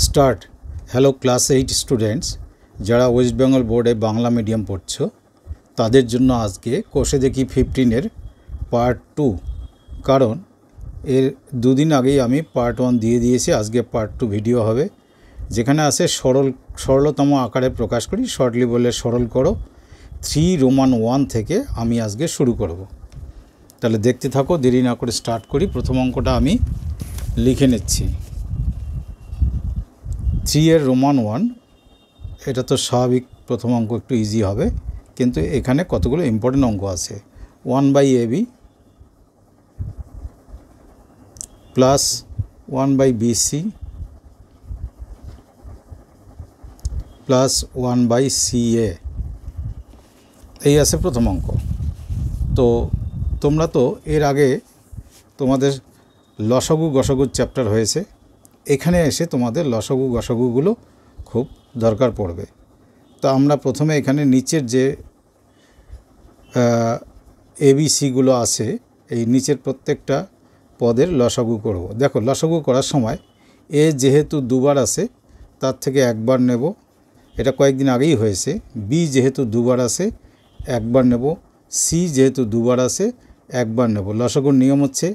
Start. Hello class 8 students, যারা West Bengal বোর্ডে Bangla medium পড়ছো তাদের জন্য আজকে কোষে দেখি 15-এর পার্ট 2। কারণ এর দুদিন আগেই আমি পার্ট 1 দিয়ে দিয়েছি, আজকে পার্ট 2 ভিডিও হবে, যেখানে আছে সরলতম আকারে প্রকাশ করি, শর্টলি বলে সরল করো। 3 রোমান 1 থেকে আমি আজকে শুরু করব। তাহলে দেখতে থাকো, দেরি না করে স্টার্ট করি। প্রথম অঙ্কটা আমি লিখে নিচ্ছি। 3 রোমান 1, এটা তো স্বাভাবিক, প্রথম অঙ্ক একটু ইজি হবে, কিন্তু এখানে কতগুলো ইম্পর্টেন্ট অঙ্ক আছে। 1/ab plus 1/bc plus 1/ca, এই আছে প্রথম অঙ্ক। তো তোমরা তো এর আগে তোমাদের লসাগু গসাগুর চ্যাপ্টার হয়েছে, এখানে এসে তোমাদের লসাগু গসাগুগুলো খুব দরকার পড়বে। তো আমরা প্রথমে এখানে নিচের যে এবিসিগুলো আছে, এই নিচের প্রত্যেকটা পদের লসাগু করব। দেখো, লসাগু করার সময় এ যেহেতু দুবার আছে তার থেকে একবার নেব, এটা কয়েকদিন আগেই হয়েছে। বি যেহেতু দুবার আছে একবার নেব, সি যেহেতু দুবার আছে একবার নেব। লসাগুর নিয়ম হচ্ছে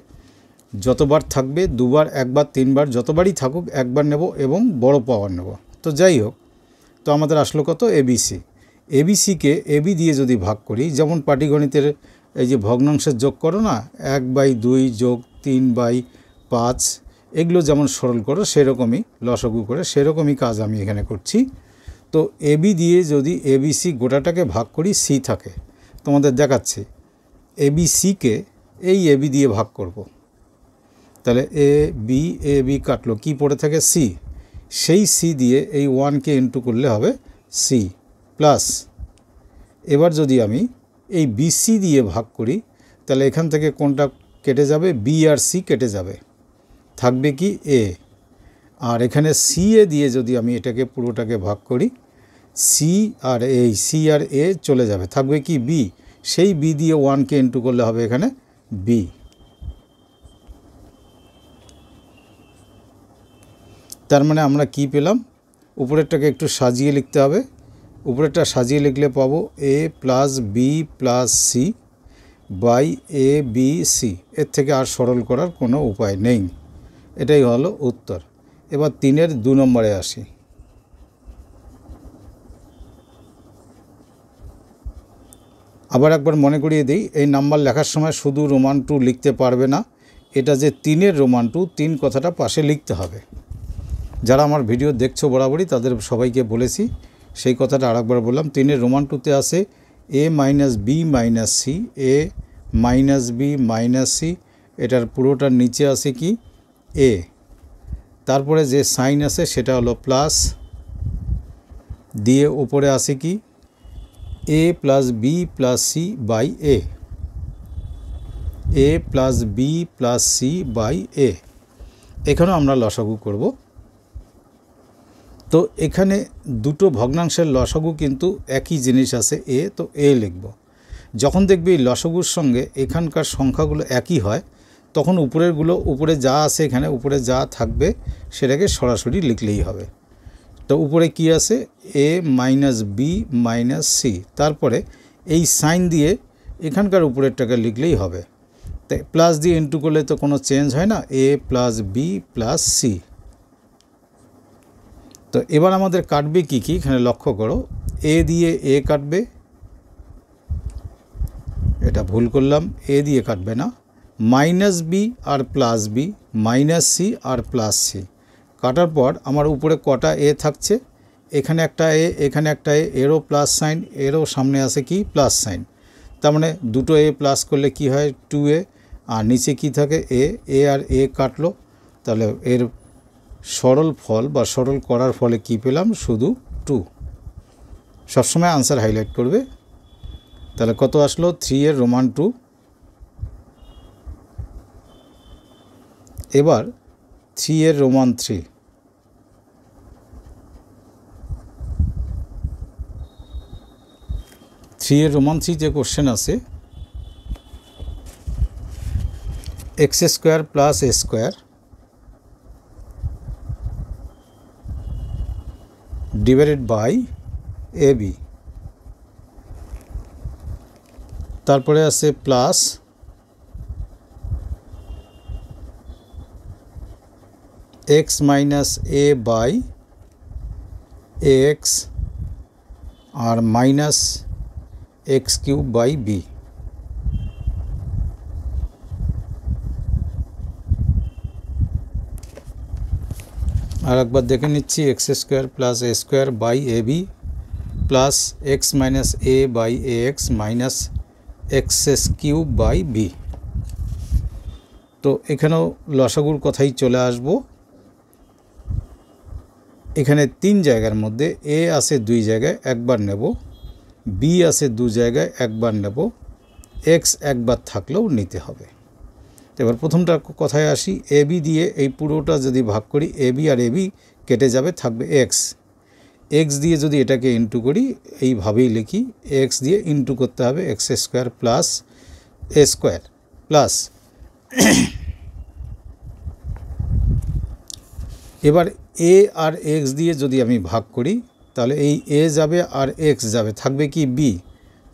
যতবার থাকবে দুবার, একবার, তিনবার, যতবারই থাকুক একবার নেব এবং বড় পাওয়ার নেব। তো যাই হোক, তো আমাদের আসলো কত? এবিসি। এবিসিকে এবি দিয়ে যদি ভাগ করি, যেমন পাটিগণিতের এই যে ভগ্নাংশের যোগ করো না, 1/2 যোগ 3/5, এগুলো যেমন সরল করো সেরকমই লসাগু করে, সেরকমই কাজ আমি এখানে করছি। তো এবি দিয়ে যদি এবিসি গোটাটাকে ভাগ করি, সি থাকে, তোমাদের দেখাচ্ছি। এবিসিকে এই এবি দিয়ে ভাগ করব, তাহলে এ বি কাটলো, কি পড়ে থাকে? সি। সেই সি দিয়ে এই 1কে ইন্টু করলে হবে সি প্লাস, এবার যদি আমি এই বিসি দিয়ে ভাগ করি, তাহলে এখান থেকে কোনটা কেটে যাবে? বি আর সি কেটে যাবে, থাকবে কি? এ। আর এখানে সি এ দিয়ে যদি আমি এটাকে পুরোটাকে ভাগ করি, সি আর এ চলে যাবে, থাকবে কি? বি। সেই বি দিয়ে 1কে ইন্টু করলে হবে এখানে বি। তার মানে আমরা কি পেলাম? উপরেরটাকে একটু সাজিয়ে লিখতে হবে। উপরেরটা সাজিয়ে লিখলে পাবো A plus B plus C by A B C. এর থেকে আর সরল করার কোনো উপায় নেই, এটাই হলো উত্তর। এবার 3-এর 2 নম্বরে আসি। আবার একবার মনে করিয়ে দিই, এই নাম্বার লেখার সময় শুধু রোমান 2 লিখতে পারবে না, এটা যে 3-এর রোমান 2, 3 কথাটা পাশে লিখতে হবে। যারা আমার ভিডিও দেখছো বরাবরই তাদের সবাইকে বলেছি, সেই কথাটা আরেকবার বললাম। 3-এর রোমান 2তে আছে এ মাইনাস বি মাইনাস সি, এ মাইনাস বি মাইনাস সি, এটার পুরোটার নিচে আছে কি? এ। তারপরে যে সাইন আছে সেটা হলো প্লাস, দিয়ে উপরে আছে কি? A plus B plus C by A, A plus B plus C by A. এখানেও আমরা লসাগু করব। তো এখানে দুটো ভগ্নাংশের লসাগু কিন্তু একই জিনিস আছে এ, তো এ লিখব। যখন দেখবি এই লসাগুর সঙ্গে এখানকার সংখ্যাগুলো একই হয়, তখন উপরেরগুলো, উপরে যা আছে এখানে উপরে যা থাকবে সেটাকে সরাসরি লিখলেই হবে। তো উপরে কি আছে? এ মাইনাস বি মাইনাস সি, তারপরে এই সাইন দিয়ে এখানকার উপরেরটাকে লিখলেই হবে। তাই প্লাস দিয়ে ইন্টু করলে তো কোনো চেঞ্জ হয় না, এ প্লাস বি প্লাস সি। তো এবার আমাদের কাটবে কি কি, এখানে লক্ষ্য করো। এ দিয়ে এ কাটবে, এটা ভুল করলাম, এ দিয়ে কাটবে না। মাইনাস বি আর প্লাস বি, মাইনাস সি আর প্লাস সি কাটার পর আমার উপরে কটা এ থাকছে? এখানে একটা এ, এখানে একটা এ, এরও প্লাস সাইন, এরও সামনে আছে কি? Plus sign. তার মানে দুটো এ প্লাস করলে কি হয়? 2a। আর নিচে কি থাকে? এ আর এ কাটলো, তাহলে এর সরল ফল বা সরল করার ফলে কি পেলাম? শুধু 2। সবসময় আনসার হাইলাইট করবে। তাহলে কত আসলো? 3-এর রোমান 2। এবার 3-এর রোমান 3। এর রোমান 3 যে কোশ্চেন আছে, x² plus a² divided by A B. তারপরে আছে plus X minus A by A X আর minus X cube by B. আর একবার দেখে নিচ্ছি, X square plus A square by A B plus X minus A by A X minus X cube by B. তো এখানেও লসাগুর কথাই চলে আসবো। এখানে 3 জায়গার মধ্যে এ আছে 2 জায়গায় একবার নেব, বি আছে 2 জায়গায় একবার নেব, এক্স একবার থাকলেও নিতে হবে। এবার প্রথমটা কথায় আসি, এ বি দিয়ে এই পুরোটা যদি ভাগ করি, এ বি আর এ বি কেটে যাবে, থাকবে এক্স। এক্স দিয়ে যদি এটাকে ইন্টু করি, এইভাবেই লিখি, এক্স দিয়ে ইন্টু করতে হবে x square plus A square plus এবার এ আর এক্স দিয়ে যদি আমি ভাগ করি, তাহলে এই এ যাবে আর এক্স যাবে, থাকবে কি বি।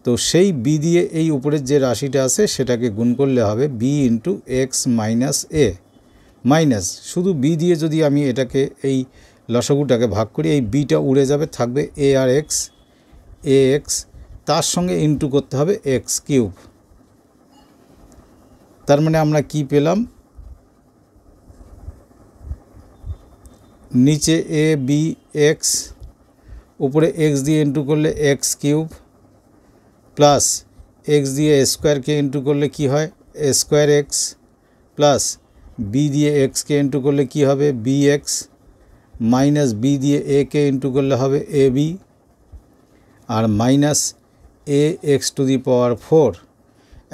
তো সেই বি দিয়ে এই উপরের যে রাশিটা আছে সেটাকে গুণ করলে হবে বি ইন্টু এক্স মাইনাস এ, মাইনাস শুধু বি দিয়ে যদি আমি এটাকে এই লসাগুটাকে ভাগ করি, এই বিটা উড়ে যাবে, থাকবে এ আর এক্স, এ এক্স, তার সঙ্গে ইন্টু করতে হবে এক্স কিউব। তার মানে আমরা কি পেলাম, নিচে এ বি এক্স, উপরে এক্স দিয়ে ইন্টু করলে এক্স কিউব, প্লাস এক্স দিয়ে স্কোয়ারকে ইন্টু করলে কি হয় এ স্কোয়ার এক্স, প্লাস বি দিয়ে এক্সকে ইন্টু করলে কি হবে বি এক্স, মাইনাস বি দিয়ে এ কে ইন্টু করলে হবে এ বি, আর minus A x to the power 4।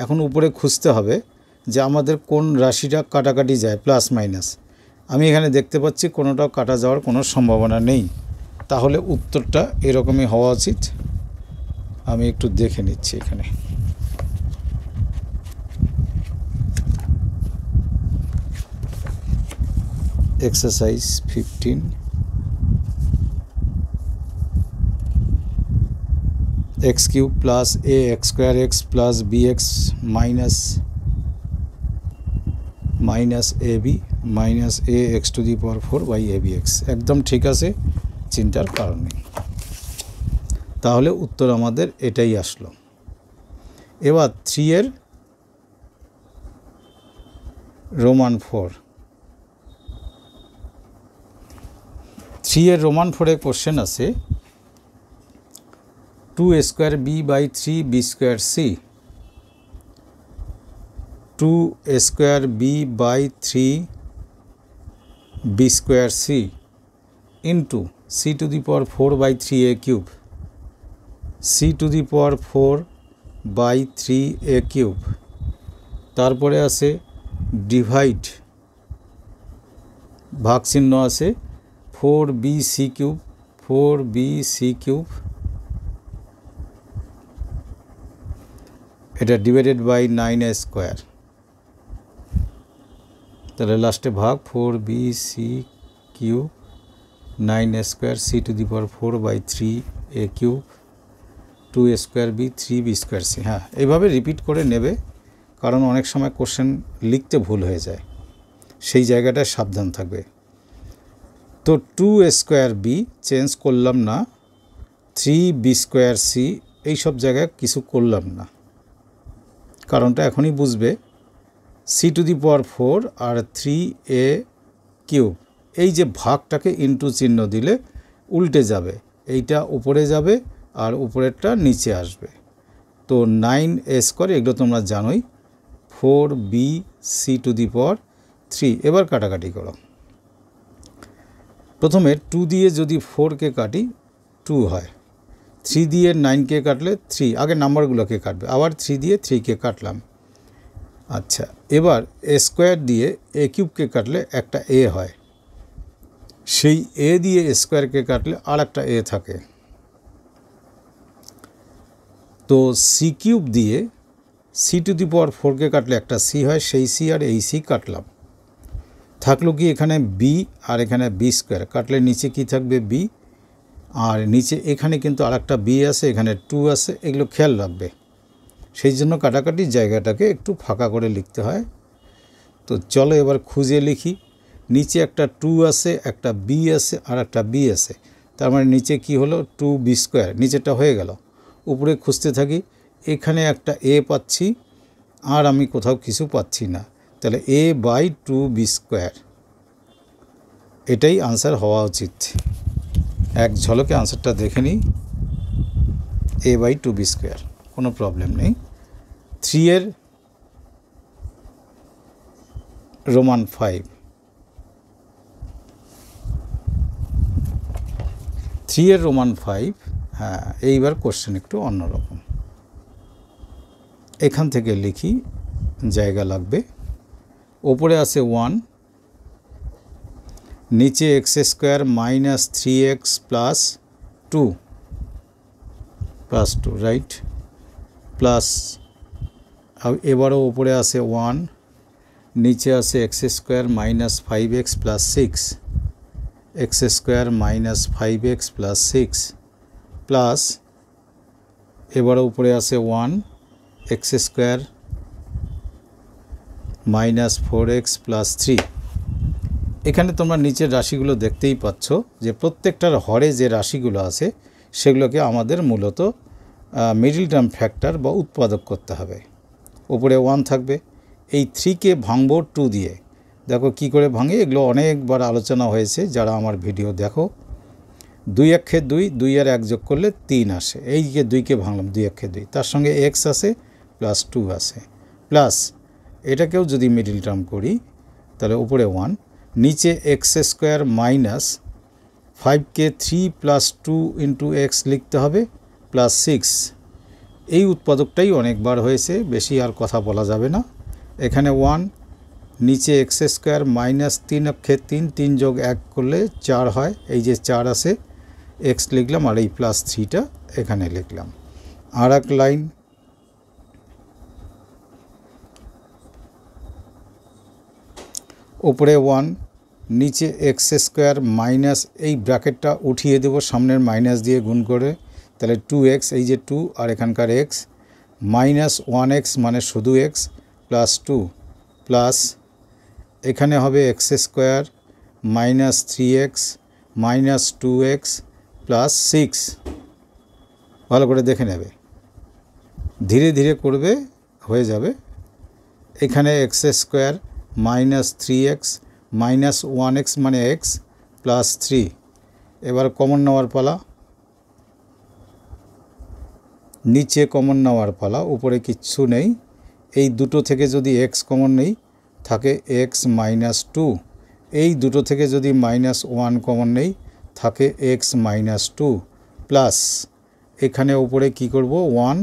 এখন উপরে খুঁজতে হবে যে আমাদের কোন রাশিটা কাটাকাটি যায়, প্লাস মাইনাস। আমি এখানে দেখতে পাচ্ছি কোনোটাও কাটা যাওয়ার কোনো সম্ভাবনা নেই, তাহলে উত্তরটা এরকমই হওয়া উচিত। আমি একটু দেখে নিচ্ছি এখানে। Exercise 15, x cube plus a x square x plus b x minus a b minus A x to the power 4 by A b x. একদম ঠিক আছে, চিন্তার কারণ নেই। তাহলে উত্তর আমাদের এটাই আসলো। এবার 3 এর রোমান 4, 3 এর রোমান 4 এ কোশ্চেন আছে 2 square b by 3 b square c, 2 square b by 3 b square c into c to the power 4 by 3 a cube, c to the power 4 by 3 a cube. তারপরে আছে ডিভাইড, ভাগ চিহ্ন আছে 4 b c cube, 4 b c cube, এটা divided by 9 a square. তাহলে লাস্টে ভাগ 4 b c cube 9 a square c to the power 4 by 3 a cube 2 square b 3 b square c. হ্যাঁ, এইভাবে রিপিট করে নেবে, কারণ অনেক সময় কোশ্চেন লিখতে ভুল হয়ে যায়, সেই জায়গাটায় সাবধান থাকবে। তো 2 স্কোয়ার বি চেঞ্জ করলাম না, 3 বি স্কোয়ার সি এইসব জায়গায় কিছু করলাম না, কারণটা এখনই বুঝবে। সি টু দি পাওয়ার 4 আর 3 এ কিউব, এই যে ভাগটাকে ইন্টু চিহ্ন দিলে উল্টে যাবে, এইটা উপরে যাবে আর উপরেরটা নিচে আসবে। তো 9 এ স্কোয়ার, এগুলো তোমরা জানোই, 4 বি সি টু দি পাওয়ার 3। এবার কাটাকাটি করো। প্রথমে 2 দিয়ে যদি 4কে কাটি 2 হয়, 3 দিয়ে 9কে কাটলে 3, আগে নাম্বারগুলোকে কাটবে, আবার 3 দিয়ে 3কে কাটলাম। আচ্ছা, এবার এ স্কোয়ার দিয়ে এ কিউবকে কাটলে একটা এ হয়, সেই এ দিয়ে স্কোয়ারকে কাটলে আর একটা এ থাকে। তো সি কিউব দিয়ে সি টু দি পাওয়ার 4কে কাটলে একটা সি হয়, সেই সি আর এই সি কাটলাম। থাকলো কি এখানে বি আর এখানে বি স্কোয়ার, কাটলে নিচে কি থাকবে বি, আর নিচে এখানে কিন্তু আরেকটা বি আছে, এখানে 2 আছে, এগুলো খেয়াল রাখবে। সেই জন্য কাটাকাটির জায়গাটাকে একটু ফাঁকা করে লিখতে হয়। তো চলো এবার খুঁজে লিখি। নিচে একটা 2 আছে, একটা বি আছে, আর একটা বি আছে। তার মানে নিচে কি হলো, 2b², নিচেটা হয়ে গেল। উপরে খুঁজতে থাকি, এখানে একটা এ পাচ্ছি, আর আমি কোথাও কিছু পাচ্ছি না। তাহলে a/2b², এটাই আনসার হওয়া উচিত। এক ঝলকে আনসারটা দেখে নিই, a/2b², কোনো প্রবলেম নেই। 3 এর রোমান 5, 3 এর রোমান 5। হ্যাঁ, এইবার কোশ্চেন একটু অন্যরকম। এখান থেকে লিখি, জায়গা লাগবে। ওপরে আছে 1, নিচে x² minus 3x plus 2, right, plus এবারও ওপরে আছে 1, নিচে আছে x² minus 5x plus 6, x² minus 5x plus 6, plus এবারও উপরে আছে 1, x² মাইনাস 4x প্লাস 3। এখানে তোমরা নিচের রাশিগুলো দেখতেই পাচ্ছ যে প্রত্যেকটার হরে যে রাশিগুলো আছে সেগুলোকে আমাদের মূলত মিডল টার্ম ফ্যাক্টর বা উৎপাদক করতে হবে। উপরে 1 থাকবে, এই 3কে ভাঙবো 2 দিয়ে। দেখো কি করে ভাঙে, এগুলো অনেকবার আলোচনা হয়েছে, যারা আমার ভিডিও দেখো। 2 একে 2, 2 আর 1 যোগ করলে 3 আসে। এই যে 2কে ভাঙলাম, 2 একে 2, তার সঙ্গে x আছে প্লাস 2 আছে, প্লাস এটাকেও যদি মিডল টার্ম করি তাহলে উপরে 1, নিচে x² মাইনাস 5কে 3 প্লাস 2 ইন্টু এক্স লিখতে হবে, প্লাস 6। এই উৎপাদকটাই অনেকবার হয়েছে, বেশি আর কথা বলা যাবে না। এখানে 1, নিচে x² মাইনাস 3 অক্ষে 3, 3 যোগ 1 করলে 4 হয়, এই যে 4 আছে, x লিখলাম, আর এই প্লাস 3টা এখানে লিখলাম। আর এক লাইন, উপরে 1, নিচে x² মাইনাস, এই ব্র্যাকেটটা উঠিয়ে দেব, সামনের মাইনাস দিয়ে গুণ করে, তাহলে 2x, এই যে 2 আর এখানকার x, মাইনাস 1x মানে শুধু x, প্লাস 2, প্লাস এখানে হবে x² minus 3x minus 2x plus 6। ভালো করে দেখে নেবে, ধীরে ধীরে করবে, হয়ে যাবে। এখানে x² minus 3x minus 1x মানে x প্লাস 3। এবার কমন নেওয়ার পালা, নিচে কমন নেওয়ার পালা, উপরে কিচ্ছু নেই। এই দুটো থেকে যদি x কমন নেই থাকে x মাইনাস 2, এই দুটো থেকে যদি মাইনাস 1 কমন নেই থাকে x মাইনাস 2, প্লাস এখানে উপরে কি করব 1,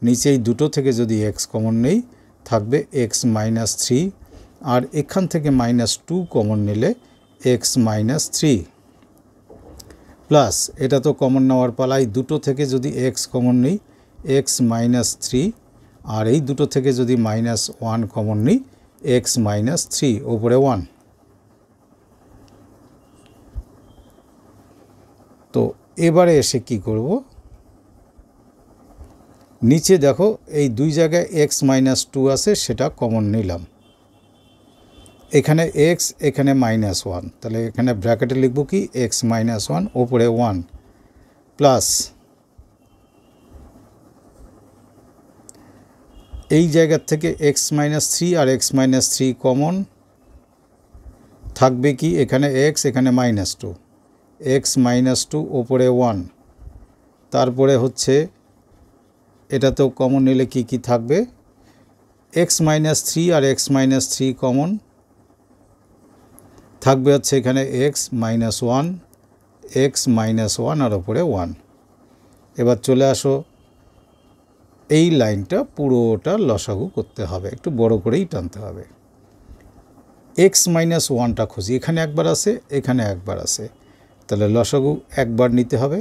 নিচে এই দুটো থেকে যদি x কমন নেই থাকবে x মাইনাস 3, আর এখান থেকে মাইনাস 2 কমন নিলে x মাইনাস 3, প্লাস এটা তো কমন নেওয়ার পালাই, দুটো থেকে যদি x কমন নেই x মাইনাস 3, আর এই দুটো থেকে যদি মাইনাস 1 কমন নিই x মাইনাস 3, ওপরে 1। তো এবারে এসে কি করব, নিচে দেখো এই দুই জায়গায় x মাইনাস 2 আছে, সেটা কমন নিলাম। এখানে x, এখানে মাইনাস 1, তাহলে এখানে ব্র্যাকেটে লিখব কি x মাইনাস 1, ওপরে 1, প্লাস এই জায়গার থেকে x মাইনাস 3 আর x মাইনাস 3 কমন থাকবে কি, এখানে x, এখানে মাইনাস 2, x মাইনাস 2 ওপরে 1। তারপরে হচ্ছে এটাতেও কমন নিলে কি কি থাকবে, x মাইনাস 3 আর x মাইনাস 3 কমন থাকবে হচ্ছে এখানে x মাইনাস 1, x মাইনাস 1 আর ওপরে 1। এবার চলে আসো, এই লাইনটা পুরোটা লসাগু করতে হবে, একটু বড় করেই টানতে হবে। x মাইনাস 1টা খুঁজি, এখানে একবার আছে, এখানে একবার আছে, তাহলে লসাগু একবার নিতে হবে।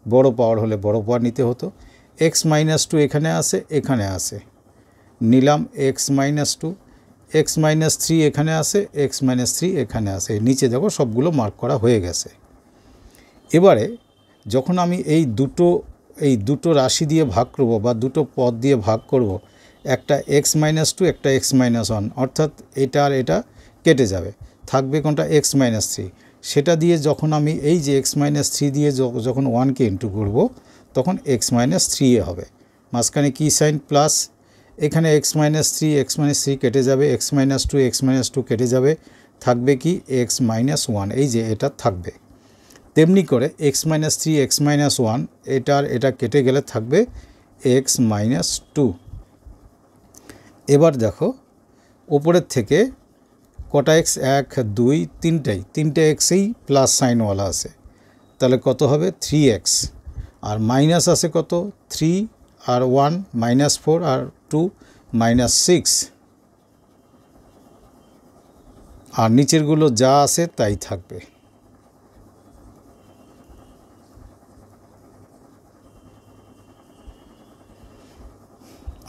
বড় পাওয়ার হলে বড় পাওয়ার নিতে হতো। x মাইনাস 2 এখানে আছে, এখানে আছে, নিলাম x মাইনাস 2, x মাইনাস 3 এখানে আছে, x মাইনাস 3 এখানে আছে, নিচে দেখো সবগুলো মার্ক করা হয়ে গেছে। এবারে যখন আমি এই দুটো রাশি দিয়ে ভাগ করব বা দুটো পদ দিয়ে ভাগ করব, একটা x-2 একটা x-1, অর্থাৎ এটা আর এটা কেটে যাবে, থাকবে কোনটা x-3। সেটা দিয়ে যখন আমি এই যে x-3 দিয়ে যখন 1কে ইন্টু করব তখন x-3 হবে। মাঝখানে কি সাইন প্লাস, এখানে x-3 কেটে যাবে, x-2 কেটে যাবে, থাকবে কি x-1, এই যে এটা থাকবে। তেমনি করে x-3 x-1 এটা কেটে গেলে থাকবে x-2। এবার দেখো উপরের থেকে কটা x, 1 2 তিনটে এক্সেই প্লাস সাইনওয়ালা আছে, তাহলে কত হবে 3x, আর মাইনাস আছে কত 3 আর 1 -4 আর 2 -6, আর নিচেরগুলো যা আছে তাই থাকবে।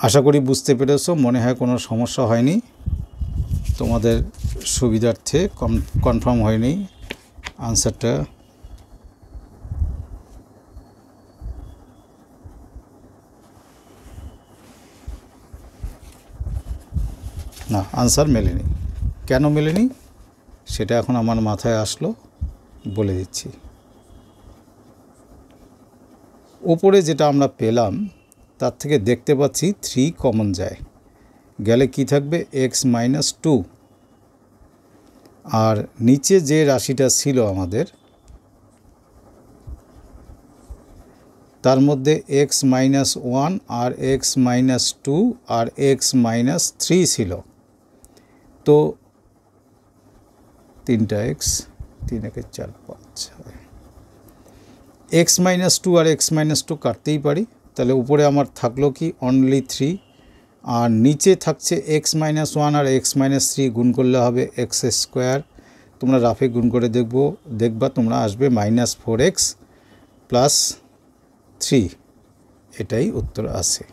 আশা করি বুঝতে পেরেছো, মনে হয় কোনো সমস্যা হয়নি, তোমাদের সুবিধার্থে কনফার্ম হয়নি আনসারটা। না, আনসার মেলেনি। কেন মেলেনি সেটা এখন আমার মাথায় আসলো, বলে দিচ্ছি। ওপরে যেটা আমরা পেলাম তার থেকে দেখতে পাচ্ছি 3 কমন যায়, গেলে কি থাকবে x-2, আর নিচে যে রাশিটা ছিল আমাদের তার মধ্যে x-1 আর x-2 আর x-3 ছিল, তো 3টা x, 3 একে 4 5 6, x-2 আর x-2 কাটতেই পারি, তাহলে উপরে আমার থাকলো কি অনলি 3, আর নিচে থাকছে x-1 আর x-3 গুণ করলে হবে x²। তোমরা রাফে গুণ করে দেখবা তোমরা আসবে -4x + 3, এটাই উত্তর আছে।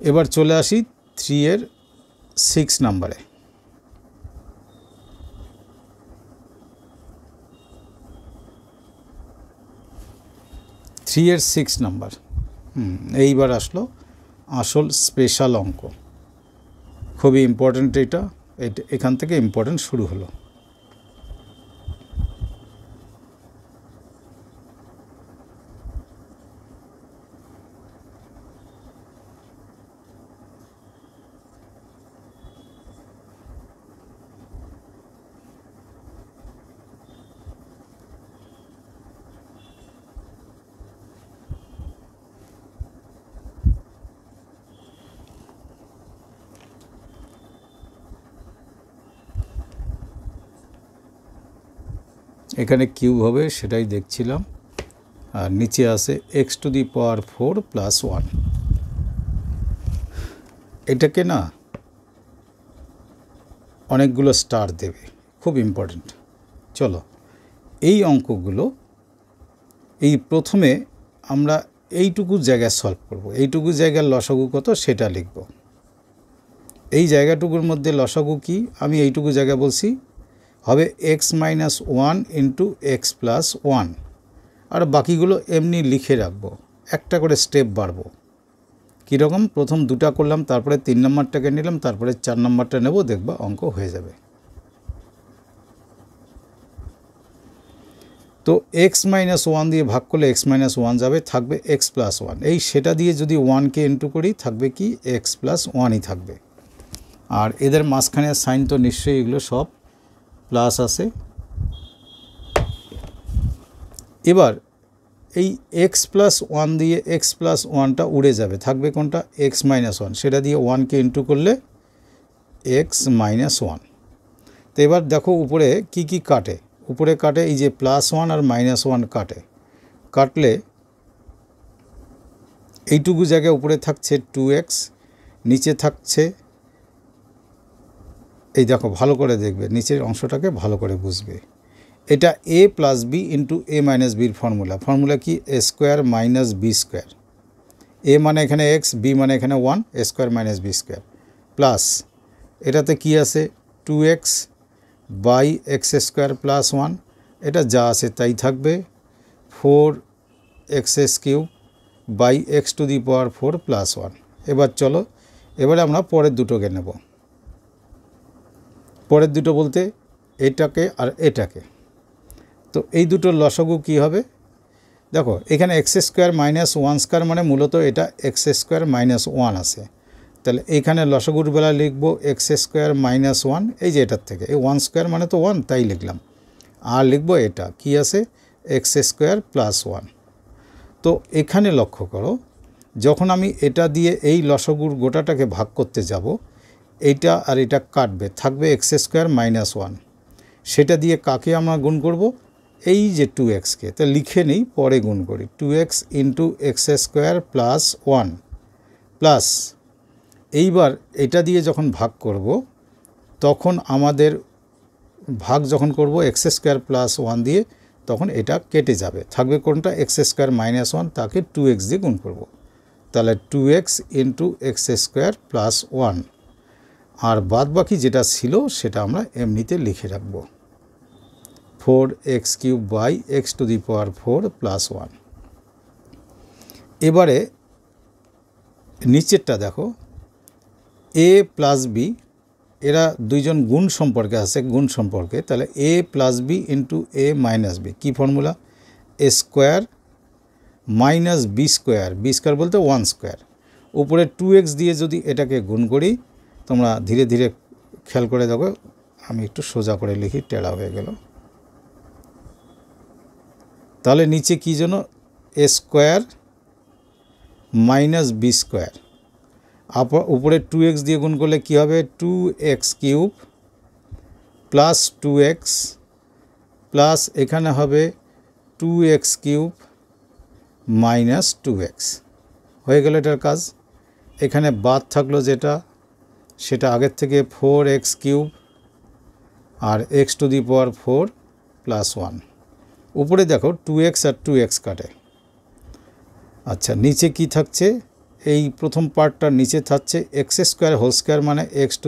এবার চলে আসি 3 এর 6 নাম্বারে। 3 এর 6 নাম্বার, এইবার আসলো আসল স্পেশাল অঙ্ক, খুবই ইম্পর্ট্যান্ট। এখান থেকে ইম্পর্ট্যান্ট শুরু হলো। এখানে কিউব হবে সেটাই দেখছিলাম, আর নিচে আছে x⁴ + 1। এটাকে না অনেকগুলো স্টার দেবে, খুব ইম্পর্ট্যান্ট। চলো এই অঙ্কগুলো এই প্রথমে আমরা এইটুকু জায়গায় সলভ করব, এইটুকু জায়গার লসাগু কত সেটা লিখব। এই জায়গাটুকুর মধ্যে লসাগু কি আমি এইটুকু জায়গা বলছি হবে x-1 × x + 1, আর বাকিগুলো এমনি লিখে রাখবো, একটা করে স্টেপ বাড়বো। কীরকম, প্রথম 2টা করলাম, তারপরে 3 নম্বরটাকে নিলাম, তারপরে 4 নম্বরটা নেব, দেখবা অঙ্ক হয়ে যাবে। তো x-1 দিয়ে ভাগ করলে x-1 যাবে, থাকবে x + 1, এই সেটা দিয়ে যদি 1কে ইন্টু করি থাকবে কি x + 1ই থাকবে। আর এদের মাঝখানে সাইন তো নিশ্চয়ই এগুলো সব প্লাস আছে। এবার এই x + 1 দিয়ে x + 1টা উড়ে যাবে, থাকবে কোনটা x-1, সেটা দিয়ে 1কে ইন্টু করলে x-1। তো এবার দেখো উপরে কি কি কাটে, উপরে কাটে এই যে +1 আর -1 কাটলে এইটুকু জায়গায় উপরে থাকছে 2x, নিচে থাকছে, এই দেখো ভালো করে দেখবে, নিচের অংশটাকে ভালো করে বুঝবে। এটা a + b × a - bর ফর্মুলা কি a² - b²। a মানে এখানে x, b মানে এখানে 1, a² - b² প্লাস এটাতে কি আছে 2x by x square plus 1, এটা যা আছে তাই থাকবে, 4x³ বাই x⁴ প্লাস 1। এবার চলো এবারে আমরা পরের দুটোকে নেব। পরের দুটো বলতে এটাকে আর এটাকে। তো এই দুটোর লসাগু কী হবে? দেখো এখানে x² মাইনাস 1² মানে মূলত এটা x² মাইনাস 1 আছে। তাহলে এইখানে লসাগুর বেলা লিখব x² মাইনাস 1, এই যে এটার থেকে, এই 1² মানে তো 1, তাই লিখলাম। আর লিখব এটা কি আছে, x² প্লাস 1। তো এখানে লক্ষ্য করো, যখন আমি এটা দিয়ে এই লসাগুর গোটাটাকে ভাগ করতে যাব, এইটা আর এটা কাটবে, থাকবে x² মাইনাস 1। সেটা দিয়ে কাকে আমরা গুণ করব? এই যে 2x-কে। তা লিখে নিই, পরে গুণ করি। 2x into x² plus 1 plus, এইবার এটা দিয়ে যখন ভাগ করব তখন আমাদের ভাগ যখন করব x² প্লাস 1 দিয়ে, তখন এটা কেটে যাবে, থাকবে কোনটা, x² মাইনাস 1, তাকে 2x দিয়ে গুণ করব। তাহলে 2x ইন্টু x² প্লাস 1, আর বাদ বাকি যেটা ছিল সেটা আমরা এমনিতে লিখে রাখব, 4x³ বাই x⁴ প্লাস 1। এবারে নিচেরটা দেখো, a প্লাস বি, এরা দুইজন গুণ সম্পর্কে আছে, গুণ সম্পর্কে। তাহলে a plus B into a minus B, কী formula, a² minus b², b² বলতে 1²। উপরে 2x দিয়ে যদি এটাকে গুণ করি, তোমরা ধীরে ধীরে খেয়াল করে দেখো, আমি একটু সোজা করে লিখি, টেড়া হয়ে গেল। তাহলে নিচে কী যেন, a² মাইনাস b², উপরে 2x দিয়ে গুণ করলে কী হবে, 2x³ প্লাস 2x প্লাস এখানে হবে 2x³ মাইনাস 2x। হয়ে গেল এটার কাজ। এখানে বাদ থাকলো যেটা, সেটা আগের থেকে 4x³ আর x⁴ প্লাস 1। উপরে দেখো 2x আর 2x কাটে। আচ্ছা, নিচে কি থাকছে, এই প্রথম পার্টটার নিচে থাকছে x² মানে x⁴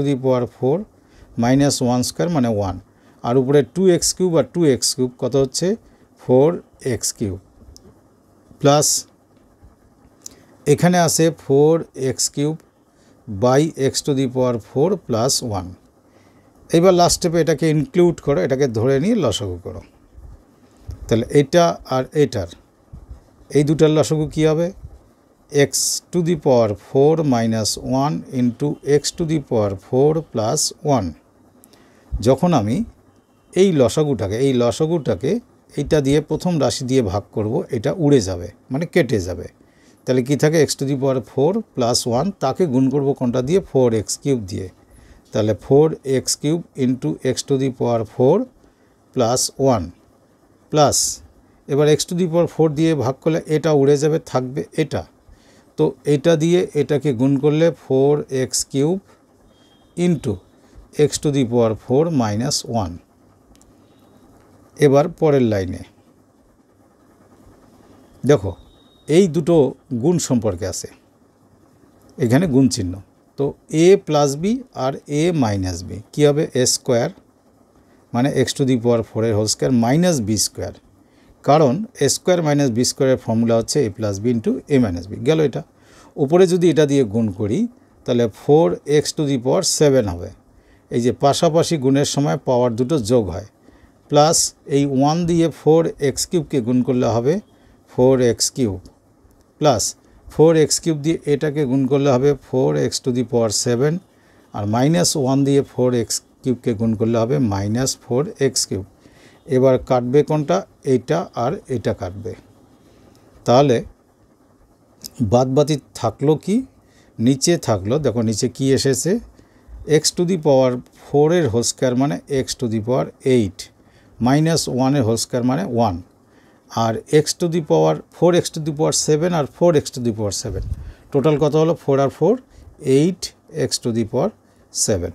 মাইনাস 1² মানে 1, আর উপরে 2x³ আর 2x³ কত হচ্ছে, 4x³ প্লাস এখানে আছে 4x³ বাই x⁴ প্লাস 1। এইবার লাস্ট স্টেপে এটাকে ইনক্লুড করো, এটাকে ধরে নিয়ে লসাগু করো। তাহলে এটা আর এটার, এই দুটার লসাগু কী হবে, x⁴ minus 1 into x⁴ plus 1। যখন আমি এই লসাগুটাকে এইটা দিয়ে প্রথম রাশি দিয়ে ভাগ করব, এটা উড়ে যাবে, মানে কেটে যাবে। তাহলে কি থাকে, x⁴ প্লাস 1, তাকে গুণ করব কোনটা দিয়ে, 4x³ দিয়ে। তাহলে 4x³ into x⁴ plus 1 plus, এবার x⁴ দিয়ে ভাগ করলে এটা উড়ে যাবে, থাকবে এটা। তো এটা দিয়ে এটাকে গুণ করলে 4x³ ইন্টু x⁴ মাইনাস 1। এবার পরের লাইনে দেখো, এই দুটো গুণ সম্পর্কে আছে, এখানে গুণ চিহ্ন। তো a প্লাস বি আর a মাইনাস বি কী হবে, a² মানে x⁴ মাইনাস b², কারণ a² মাইনাস b² ফর্মুলা হচ্ছে a plus B into a minus B. গেল এটা। উপরে যদি এটা দিয়ে গুণ করি তাহলে 4x⁴ হবে। এই যে পাশাপাশি গুণের সময় পাওয়ার দুটো যোগ হয়, প্লাস এই 1 দিয়ে 4x³ গুণ করলে হবে 4x³ প্লাস 4x³ দিয়ে এটাকে গুণ করলে হবে 4x⁴, আর মাইনাস 1 দিয়ে 4x³ গুণ করলে হবে মাইনাস 4x³। এবার কাটবে কোনটা, এইটা আর এটা কাটবে। তাহলে বাদবাকি থাকলো কি, নিচে থাকলো, দেখো নিচে কি এসেছে, x⁴ মানে x⁴ মাইনাস 1 মানে 1, আর4x⁴ আর 4x⁴, টোটাল কত হলো, 4 আর 4 8x⁴।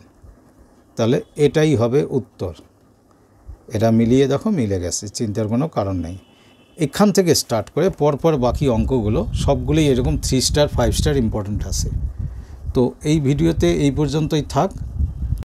তাহলে এটাই হবে উত্তর। এটা মিলিয়ে দেখো, মিলে গেছে, চিন্তার কোনো কারণ নেই। এখান থেকে স্টার্ট করে পরপর বাকি অঙ্কগুলো সবগুলোই এরকম 3 স্টার 5 স্টার ইম্পর্ট্যান্ট আছে। তো এই ভিডিওতে এই পর্যন্তই থাক।